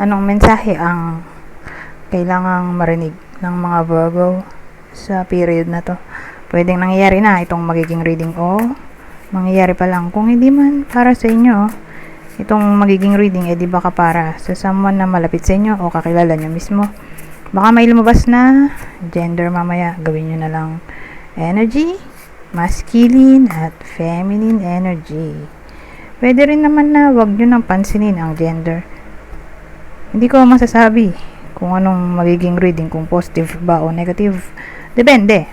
Anong mensahe ang kailangang marinig ng mga Virgo sa period na to? Pwedeng nangyayari na itong magiging reading o mangyayari pa lang. Kung hindi man para sa inyo, itong magiging reading, di baka para sa someone na malapit sa inyo o kakilala nyo mismo. Baka may lumabas na gender mamaya. Gawin nyo na lang energy, masculine at feminine energy. Pwede rin naman na wag nyo nang pansinin ang gender. Hindi ko masasabi kung anong magiging reading, kung positive ba o negative. Depende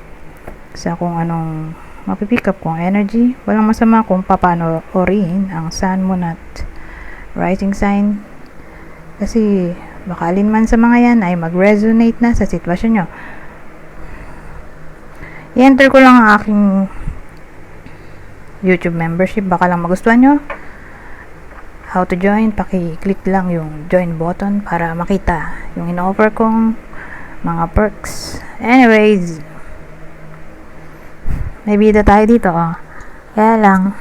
sa kung anong mapipick up kong energy. Walang masama kung paano orin ang sun, moon at rising sign. Kasi baka alin man sa mga yan ay mag-resonate na sa sitwasyon nyo. I-enter ko lang ang aking YouTube membership. Baka lang magustuhan nyo. How to join, paki-click lang yung join button para makita yung in-offer kong mga perks. Anyways, may bida tayo dito, oh. Kaya lang,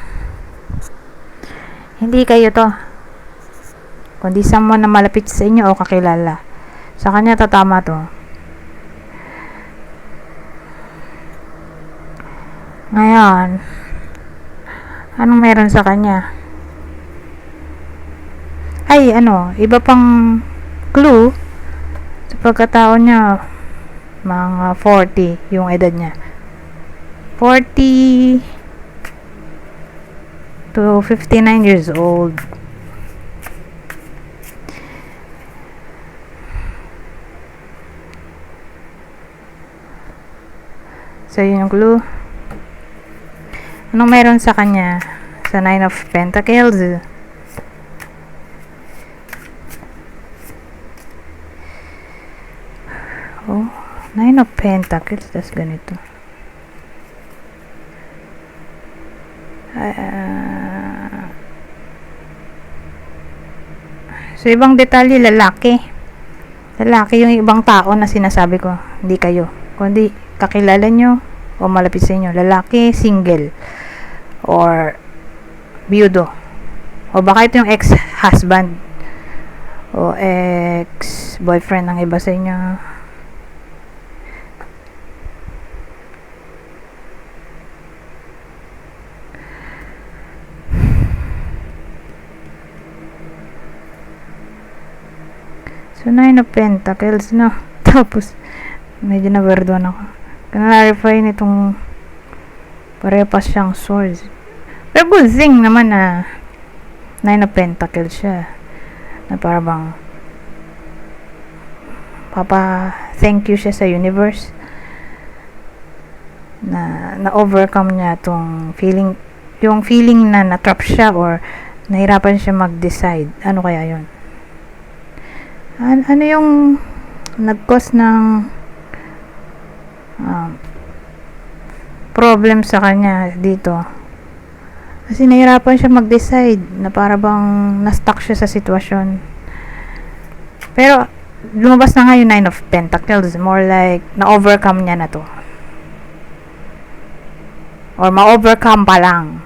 hindi kayo to, kundi someone na malapit sa inyo o kakilala. Sa kanya tatama to. Ngayon, anong meron sa kanya? Ay, iba pang clue sa pagkatao niya, mga 40 yung edad niya. 40 to 59 years old. So, yun yung clue. Anong meron sa kanya? Sa 9 of Pentacles. Oh, 9 of Pentacles, tas ganito. So, ibang detalye, lalaki. Lalaki yung ibang tao na sinasabi ko. Hindi kayo. Kundi, kakilala nyo o malapit sa inyo. Lalaki, single. Or, biyudo. O baka ito yung ex-husband. O ex-boyfriend ng iba sa inyo. So, 9 of Pentacles, no? Tapos, medyo na-verduan ako. Clarify nitong parepas siyang swords. Pero good thing naman na 9 of Pentacles siya. Na parang thank you siya sa universe. Na-overcome niya tong feeling, yung feeling na na-trap siya or nahirapan siya mag-decide. Ano kaya yun? Ano yung nag-cause ng problem sa kanya dito? Kasi nahirapan siya mag-decide na para bang na-stuck siya sa sitwasyon. Pero lumabas na nga yung 9 of Pentacles. More like na-overcome niya na to. Or ma-overcome pa lang.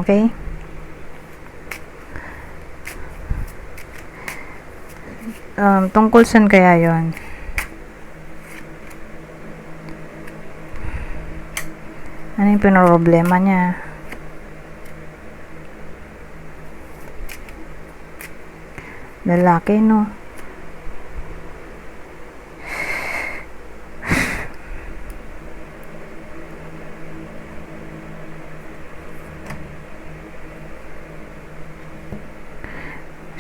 Okay? Tungkol saan kaya yon? Ano yung pinaroblema niya? Lalaki, no?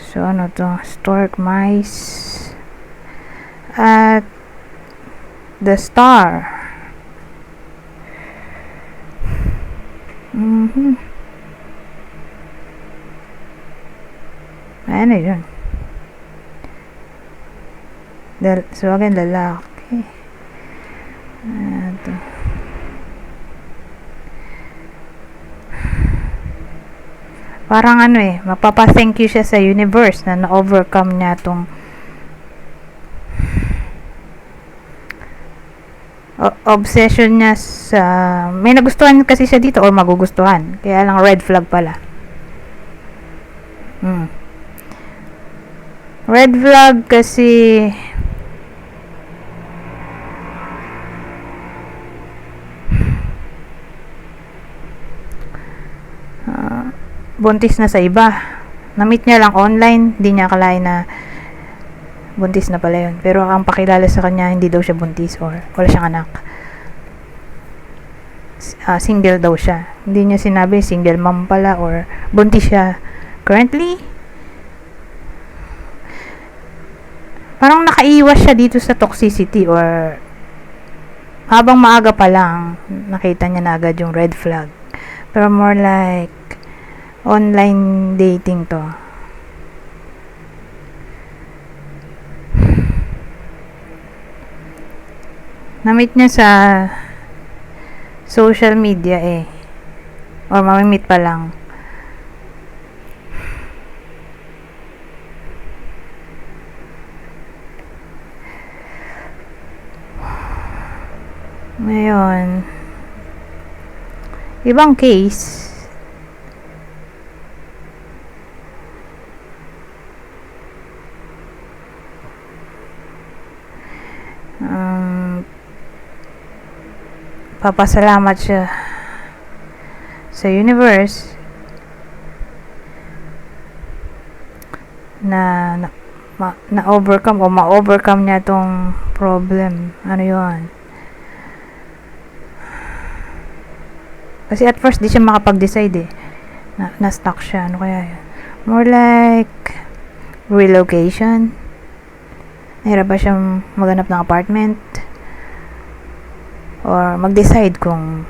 So, ano to? Stork, mice, at the star. Ano yun? So, again, lalaki. Ito. Parang mapapa-thank you siya sa universe na na-overcome niya tong obsession niya sa, may nagustuhan kasi siya dito or magugustuhan. Kaya lang red flag pala. Red flag kasi buntis na sa iba. Na-meet niya lang online, hindi niya akalain na buntis na pala yun. Pero ang pakilala sa kanya, hindi daw siya buntis or wala siyang anak. Single daw siya. Hindi niya sinabi single mom pala or buntis siya. Currently, parang nakaiwas siya dito sa toxicity or habang maaga pa lang, nakita niya na agad yung red flag. Pero more like online dating to. Na-meet niya sa social media or mamimit pa lang. Ngayon, ibang case, papasalamat siya sa universe na overcome o ma-overcome niya tong problem. Ano yun? Kasi at first di siya makapag-decide na-stuck siya. Ano kaya yun? More like relocation. Nahirap ba siyang maghanap ng apartment or mag-decide kung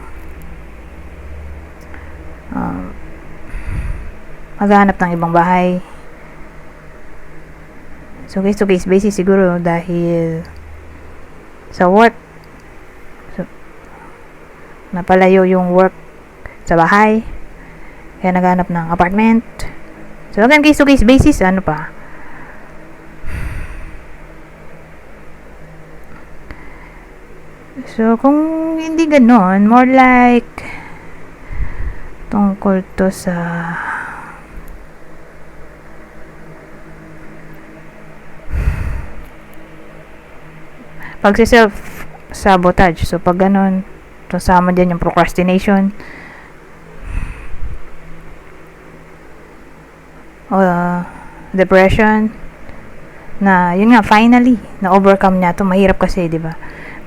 maghanap ng ibang bahay. So case to case basis siguro dahil sa work, so, napalayo yung work sa bahay, kaya naghanap ng apartment. So again, case to case basis, ano pa, so kung hindi ganon, more like tungkol to sa pagsi-self sabotage. So pag ganon, kasama dyan yung procrastination o depression, na yun nga, finally na overcome niya to. Mahirap kasi, di ba?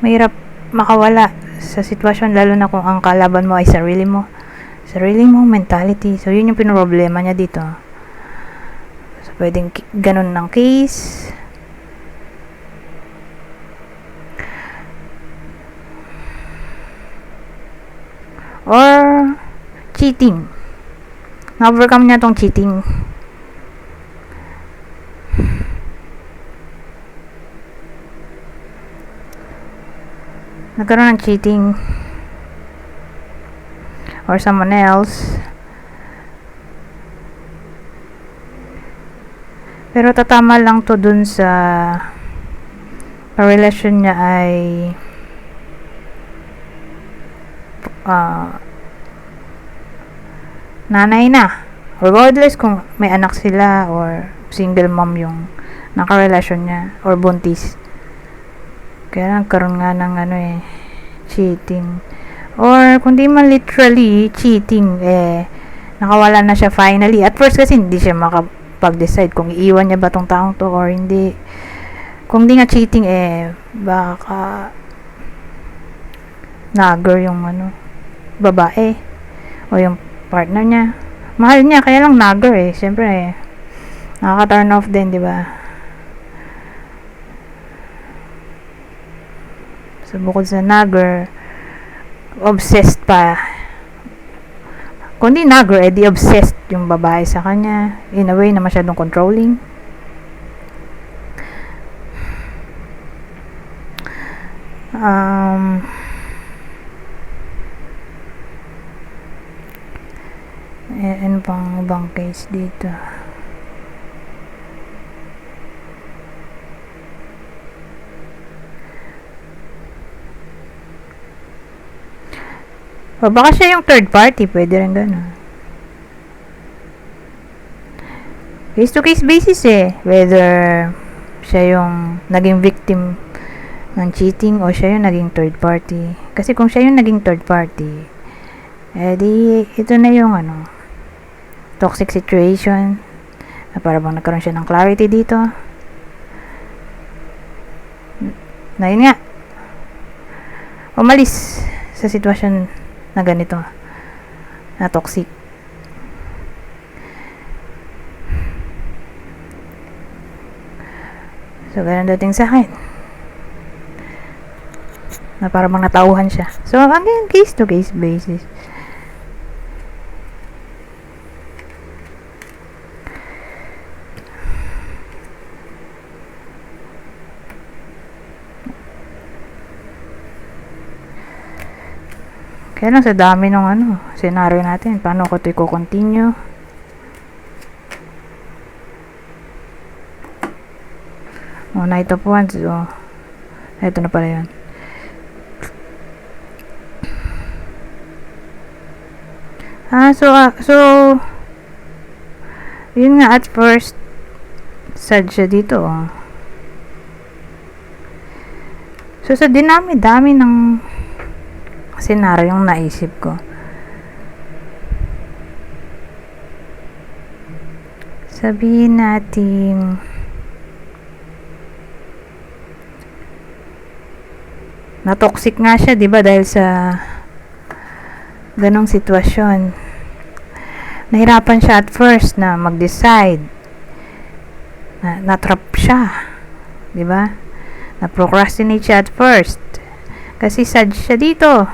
Mahirap makawala sa sitwasyon, lalo na kung ang kalaban mo ay sarili mo mentality. So yun yung pinoproblema niya dito. So pwedeng ganun ng case. Or cheating. Na-overcome niya tong cheating. Nagkaroon ng cheating or someone else. Pero tatama lang to dun sa relasyon niya ay nanay na. Regardless kung may anak sila or single mom yung nakarelasyon niya or buntis. Kaya nagkaroon nga ng cheating. Or kung di man literally cheating, nakawala na siya finally. At first kasi hindi siya makapag-decide kung iiwan niya ba tong taong to or hindi. Kung di nga cheating, baka nagger yung babae o yung partner niya. Mahal niya, kaya lang nagger siyempre nakaka-turn off din, di ba? So bukod sa nagger, obsessed pa. Kung di nagger, di obsessed yung babae sa kanya, in a way na masyadong controlling. Ano pang ibang case dito? O baka siya yung third party, pwede rin gano'n. case to case basis whether siya yung naging victim ng cheating o siya yung naging third party. Kasi kung siya yung naging third party, di ito na yung toxic situation na para bang nagkaroon siya ng clarity dito na yun nga, umalis sa sitwasyon na ganito na toxic. So ganun dating sa akin na para bang natauhan siya. So again, case to case basis. Kaya lang sa dami ng scenario natin, paano ko ito i-continue? Night of Wands. Ito na pala yun. So yun nga, at first sad siya dito. So sa dinami-dami ng senaryo yung naisip ko, sabihin natin na toxic nga siya, 'di ba, dahil sa ganong sitwasyon. Nahirapan siya at first na mag-decide, na natrap siya, 'di ba? Na procrastinate siya at first kasi sad siya dito.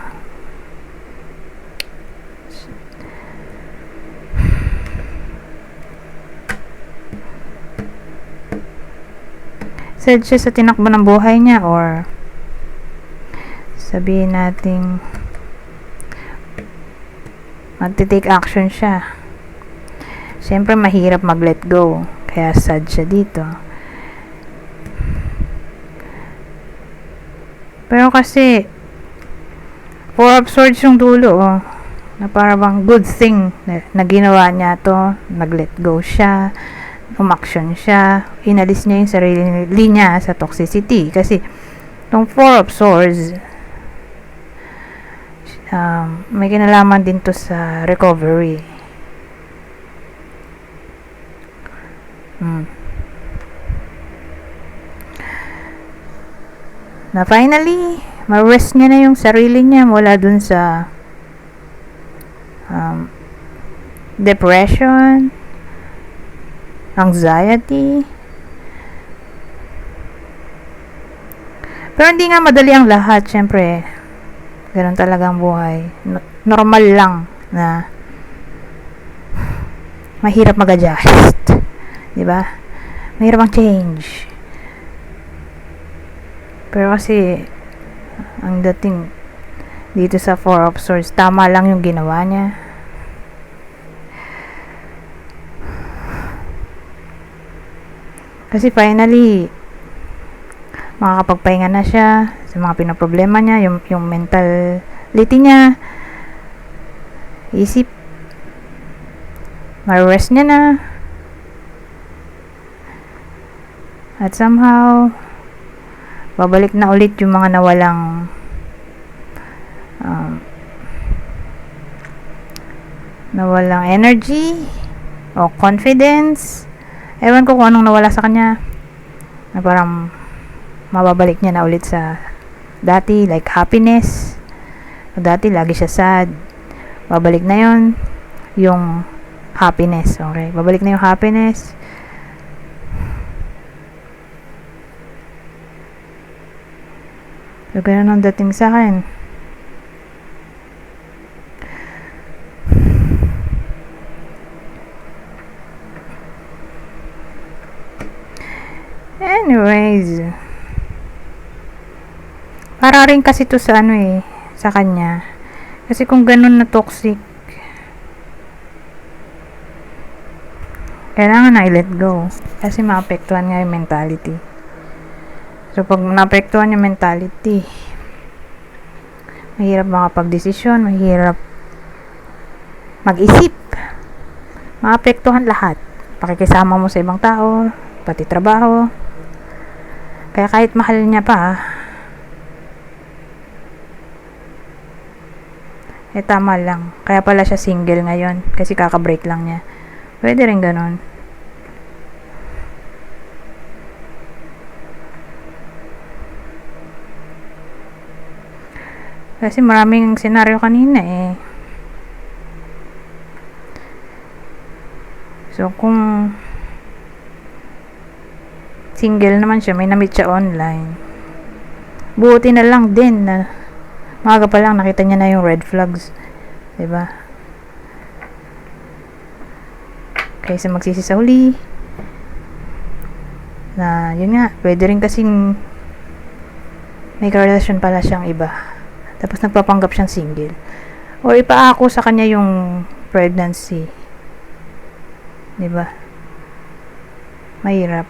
Sad siya sa tinakbo ng buhay niya, or sabihin nating magte-take action siya. Siyempre mahirap mag-let go, kaya sad siya dito. Pero kasi Four of Swords yung dulo, na parang good thing na ginawa niya to. Nag-let go siya, umaksyon siya, inalis niya yung sarili niya sa toxicity. Kasi tong Four of Swords, may kinalaman din to sa recovery. Na finally ma-rest niya na yung sarili niya mula dun sa depression, anxiety. Pero hindi nga madali ang lahat, syempre. Ganun talaga ang buhay. Normal lang na mahirap mag-adjust. 'Di ba? Mahirap ang change. Pero kasi ang dating dito sa Four of Swords, tama lang yung ginawa niya. Kasi finally makakapagpahinga na siya sa mga pinoproblema niya, yung mentality niya, isip, ma-rest niya na, at somehow babalik na ulit yung mga nawalang energy o confidence. Ewan ko kung anong nawala sa kanya, na parang mababalik niya na ulit sa dati, like happiness. Dati lagi siya sad, babalik na yon yung happiness. Okay, babalik na yung happiness. So ganun ang dating sa akin. Anyways, para rin kasi to sa sa kanya. Kasi kung ganun na toxic, kailangan na i-let go. Kasi maapektuhan nga yung mentality. So pag naapektuhan yung mentality, mahirap makapag-desisyon, mahirap mag-isip, maapektuhan lahat. pakikisama mo sa ibang tao, pati trabaho. Kaya kahit mahal niya pa, tama lang. Kaya pala siya single ngayon, kasi kaka-break lang niya. Pwede rin ganun. Kasi maraming senaryo kanina eh. So, kung single naman siya, may na-meet siya online, buti na lang din na maaga pa lang nakita niya na yung red flags. Diba? Kaysa magsisi sa huli. Na, yun nga, pwede rin kasing may karelasyon pala siyang iba. Tapos nagpapanggap siyang single. O ipaako sa kanya yung pregnancy. Diba? Mahirap.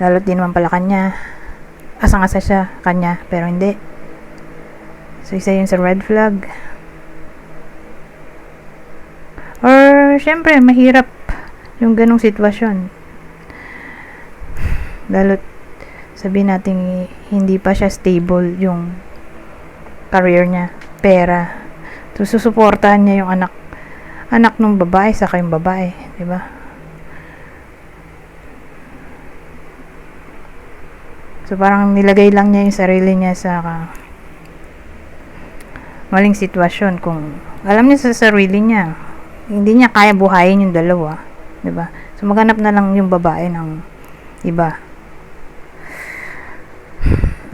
Lalo't di naman pala kanya. Asang-asa siya kanya, pero hindi. So, isa yun sa red flag. Or, syempre, mahirap yung ganong sitwasyon. Lalo't sabihin natin hindi pa siya stable yung career niya, pera. So, susuportahan niya yung anak ng babae sa kayong babae, di ba? So, parang nilagay lang niya yung sarili niya sa maling sitwasyon. Kung alam niya sa sarili niya, hindi niya kaya buhayin yung dalawa, di ba? So, maghanap na lang yung babae ng iba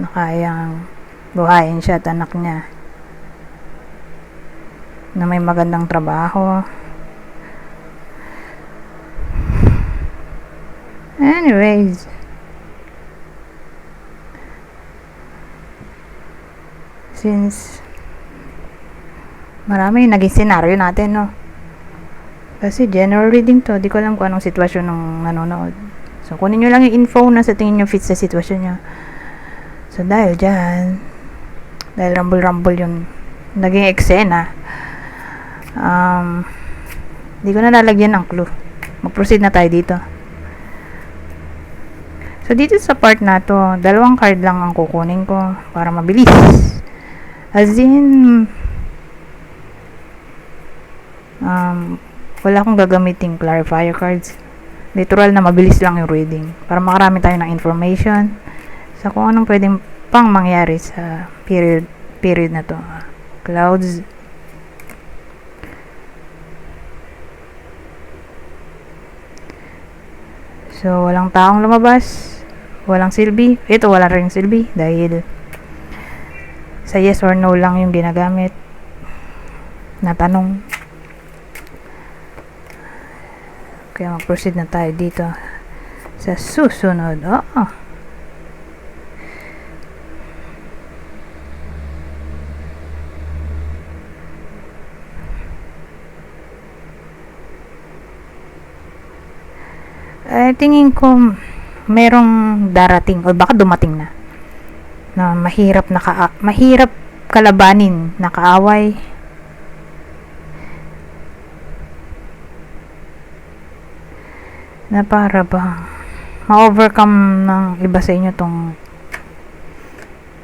na kayang buhayin siya at anak niya, na may magandang trabaho. Anyways, since marami naging senaryo natin, no? Kasi general reading to, di ko alam kung anong sitwasyon ng nanonood. So, kunin nyo lang yung info na sa tingin nyo fit sa sitwasyon nyo. So, dahil dyan, dahil rumble-rumble yung naging eksena, di ko na lalagyan ng clue. Mag-proceed na tayo dito. So, dito sa part na to, 2 card lang ang kukunin ko para mabilis. As in, wala akong gagamiting clarifier cards. Literal na mabilis lang yung reading para makarami tayo ng information sa kung anong pwedeng pang mangyari sa period na to. Clouds. So, walang taong lumabas. Walang silbi. Ito, wala rin silbi dahil sa yes or no lang yung ginagamit na tanong. Kaya mag-proceed na tayo dito sa susunod. Tingin ko merong darating o baka dumating na mahirap kalabanin na kaaway. Na para ba ma-overcome ng iba sa inyo tong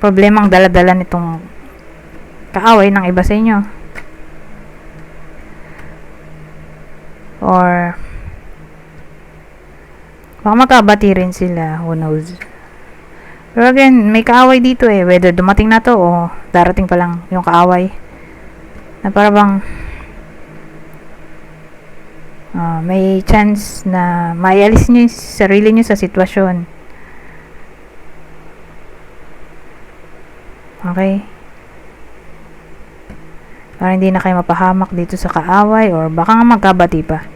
problemang dala-dala nitong kaaway ng iba sa inyo, or baka magkabati rin sila, who knows. Pero again, may kaaway dito whether dumating na to o darating pa lang yung kaaway, na para bang may chance na maialis nyo yung sarili nyo sa sitwasyon. Okay? Para hindi na kayo mapahamak dito sa kaaway, or baka nga magkabati pa.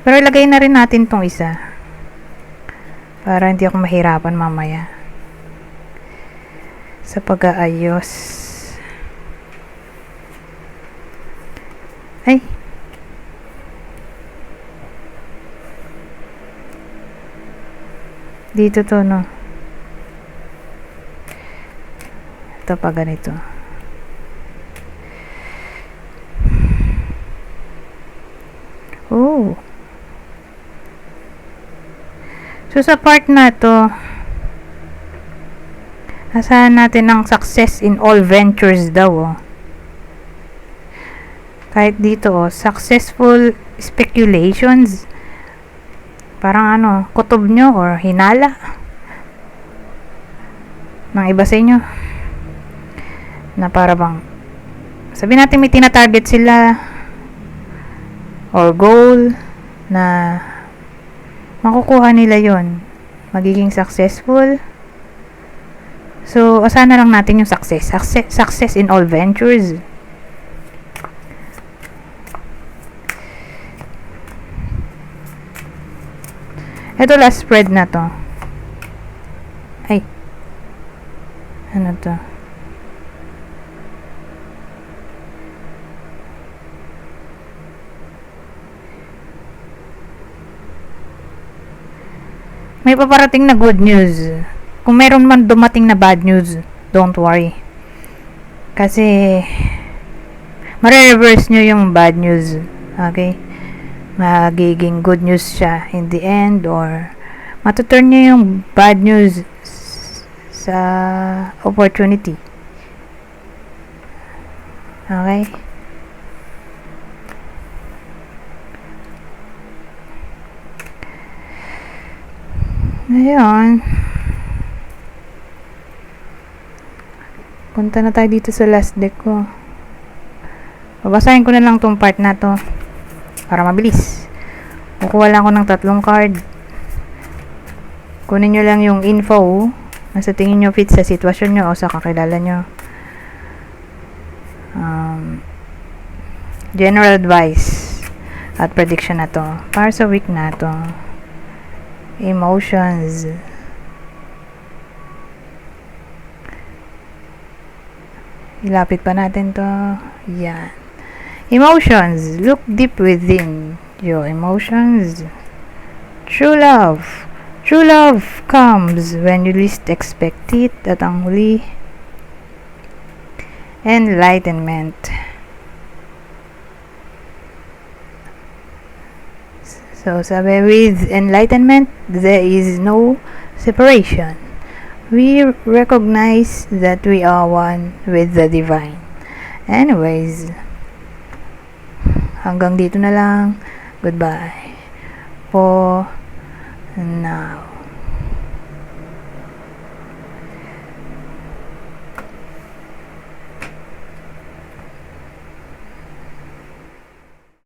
Pero ilagay na rin natin tong isa para hindi ako mahirapan mamaya sa pag-aayos. Ay, Dito to, no? Ito pa ganito. Oh. So, sa part na to, asahan natin ng success in all ventures daw, oh. Kahit dito, oh, successful speculations. Parang ano, kutob nyo or hinala ng iba sa inyo. Na para bang, sabi natin may tina-target sila or goal na makukuha nila yon, magiging successful. So, asahan na lang natin yung success in all ventures. Ito last spread na to. Ay. Ano to? May paparating na good news. Kung meron man dumating na bad news, don't worry. Kasi, mare-reverse nyo yung bad news. Okay? Magiging good news siya in the end, or matuturn nyo yung bad news sa opportunity. Okay? Ayun. Punta na tayo dito sa last deck ko. Babasahin ko na lang tong part na to para mabilis. Kukuha lang ako ng 3 card. Kunin nyo lang yung info na sa tingin nyo fit sa sitwasyon nyo o sa kakilala nyo. General advice at prediction na to para sa week na to. Emotions. Ilapit pa natin to. Yan. Emotions. Look deep within your emotions. True love. True love comes when you least expect it. At ang huli, enlightenment. So, sabi, with enlightenment, there is no separation. We recognize that we are one with the divine. Anyways, hanggang dito na lang. Goodbye for now.